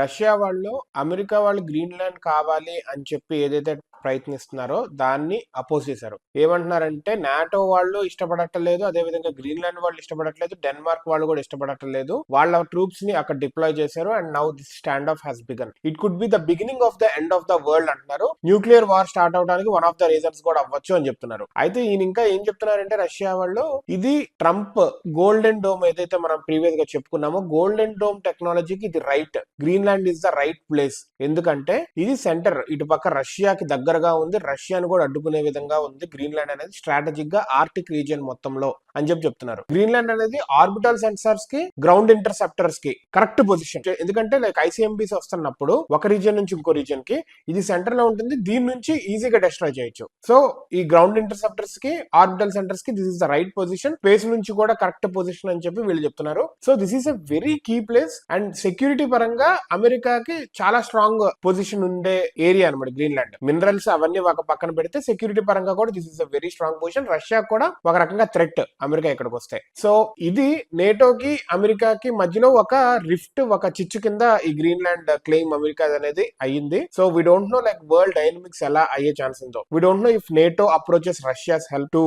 Russia వాళ్ళు America వాళ్ళు Greenland కావాలి అని చెప్పి ఏదైతే ప్రయత్నిస్తున్నారో దాన్ని అపోజ్ చేశారు. ఏమంటున్నారంటే నాటో వాళ్ళు ఇష్టపడట్లేదు, అదే విధంగా గ్రీన్లాండ్ వాళ్ళు ఇష్టపడట్లేదు, డెన్మార్క్ వాళ్ళు కూడా ఇష్టపడట్లేదు. వాళ్ళ ట్రూప్స్ ని అక్కడ డిప్లాయ్ చేశారు. And now this stand of has began. It could be the beginning of the end of the world అంటున్నారు. న్యూక్లియర్ వార్ స్టార్ట్ అవడానికి వన్ ఆఫ్ ద రీజన్స్ కూడా అవ్వచ్చు అని చెప్తున్నారు. అయితే ఈయన ఇంకా ఏం చెప్తున్నారంటే రష్యా వాళ్ళు, ఇది ట్రంప్ గోల్డెన్ డోమ్ ఏదైతే మనం ప్రీవియస్ గా చెప్పుకున్నామో గోల్డెన్ డోమ్ టెక్నాలజీకి ఇది right. Greenland is the right place. ఎందుకంటే ఇది సెంటర్, ఇటు పక్క రష్యాకి దగ్గరగా ఉంది, రష్యాను కూడా అడ్డుకునే విధంగా ఉంది. గ్రీన్లాండ్ అనేది స్ట్రాటజిక్ గా ఆర్టిక్ రీజియన్ మొత్తంలో అని చెప్తున్నారు. గ్రీన్లాండ్ అనేది ఆర్బిటల్ సెన్సార్స్ కి, గ్రౌండ్ ఇంటర్సెప్టర్స్ కి కరెక్ట్ పొజిషన్. ఎందుకంటే లైక్ ఐసీఎంబీస్ వస్తున్నప్పుడు ఒక రీజియన్ నుంచి ఇంకో రీజియన్ కి ఇది సెంటర్ లో ఉంటుంది, దీని నుంచి ఈజీగా డిస్ట్రాయ్ చేయొచ్చు. సో ఈ గ్రౌండ్ ఇంటర్సెప్టర్స్ కి, ఆర్బిటల్ సెంటర్స్ కి this is the right position. Space నుంచి కూడా కరెక్ట్ పొజిషన్ అని చెప్పి వీళ్ళు చెప్తున్నారు. So this is a very key place. And security పరంగా అమెరికాకి చాలా స్ట్రాంగ్ పొజిషన్ ఉండే ఏరియా అనమాట గ్రీన్లాండ్. మినరల్స్ అవన్నీ ఒక పక్కన పెడితే సెక్యూరిటీ పరంగా కూడా this is a very strong position. Russia కూడా ఒక రకంగా థ్రెట్ అమెరికా ఇక్కడికి వస్తే. సో ఇది నేటోకి అమెరికాకి మధ్యలో ఒక రిఫ్ట్, ఒక చిచ్చు కింద ఈ గ్రీన్లాండ్ క్లెయిమ్ అమెరికా అనేది అయ్యింది. So we don't know like world dynamics ఎలా అయ్యే ఛాన్స్ ఉందో. We don't know if NATO approaches Russia's help to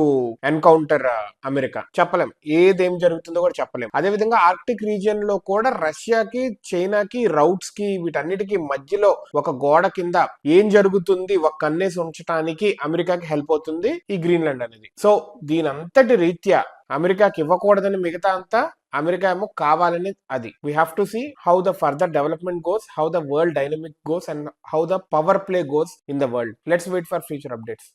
encounter America. చెప్పలేం, ఏదేం జరుగుతుందో కూడా చెప్పలేం. అదే విధంగా ఆర్క్టిక్ రీజియన్ లో కూడా రష్యాకి, చైనాకి, రౌట్స్ కి, వీటన్నిటికీ మధ్యలో ఒక గోడ కింద ఏం జరుగుతుంది ఒక కన్నేసి ఉంచడానికి అమెరికాకి హెల్ప్ అవుతుంది ఈ గ్రీన్లాండ్ అనేది. సో దీని అంతటి రీత్యా అమెరికాకి ఇవ్వకూడదని మిగతా అంతా అమెరికా ఏమో కావాలని అది. We have to see how the further development goes, how the world dynamic goes, and how the power play goes in the world. Let's wait for future updates.